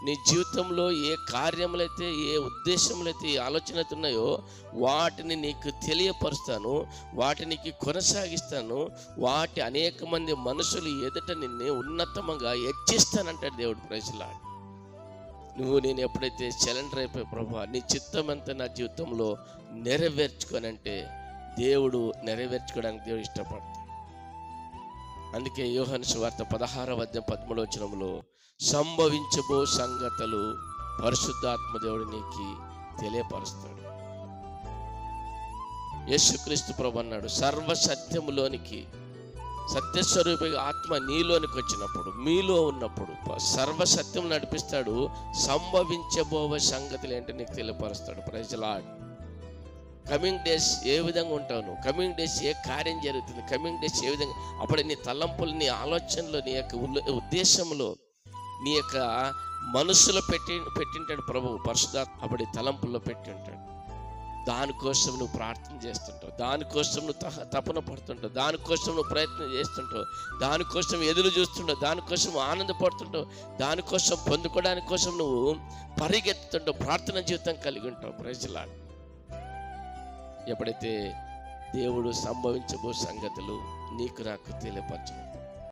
నీ జీవితంలో ఏ కార్యములైతే, ఏ ఉద్దేశములైతే, ఏ ఆలోచనలు ఉన్నాయో వాటిని నీకు తెలియపరుస్తాను, వాటిని కొనసాగిస్తాను, వాటి అనేక మంది మనుషులు ఎదుట నిన్ను ఉన్నతమంగా హెచ్చిస్తానంటాడు దేవుడు. ప్రజలా నేను ఎప్పుడైతే సరెండర్ అయిపోయి ప్రభువా నీ చిత్తం అంతా నా జీవితంలో నెరవేర్చుకోనంటే దేవుడు నెరవేర్చుకోవడానికి దేవుడు ఇష్టపడతాడు. అందుకే యోహాను సువార్త 16:13 సంభవించబో సంగతులు పరిశుద్ధాత్మ దేవుడు నీకు తెలియపరుస్తాడు. యేసుక్రీస్తు ప్రభు అన్నాడు, సర్వసత్యములోనికి సత్యస్వరూపి ఆత్మ నీలోనికి వచ్చినప్పుడు, మీలో ఉన్నప్పుడు సర్వసత్యం నడిపిస్తాడు. సంభవించబోవ సంగతులు ఏంటో నీకు తెలియపరుస్తాడు. Praise the Lord. Coming days ఏ విధంగా ఉంటావు, కమింగ్ డేస్ ఏ కార్యం జరుగుతుంది, కమింగ్ డేస్ ఏ విధంగా, అప్పుడే నీ తలంపులు, నీ ఆలోచనలు, నీ యొక్క ఉద్దేశంలో, నీ యొక్క మనసులో పెట్టింటాడు ప్రభువు. పరిశుద్ధాత్మ అప్పుడు తలంపుల్లో పెట్టి ఉంటాడు. దానికోసం నువ్వు ప్రార్థన చేస్తుంటావు, దానికోసం నువ్వు తపన పడుతుంటావు, దానికోసం నువ్వు ప్రయత్నం చేస్తుంటావు, దానికోసం ఎదురు చూస్తుంటావు, దానికోసం ఆనందపడుతుంటావు, దానికోసం పొందుకోవడానికి కోసం నువ్వు పరిగెత్తుతుంటావు, ప్రార్థన జీవితం కలిగి ఉంటావు. Praise the Lord. ఎప్పుడైతే దేవుడు సంభవించబో సంగతులు నీకు నాకు తెలియపరచు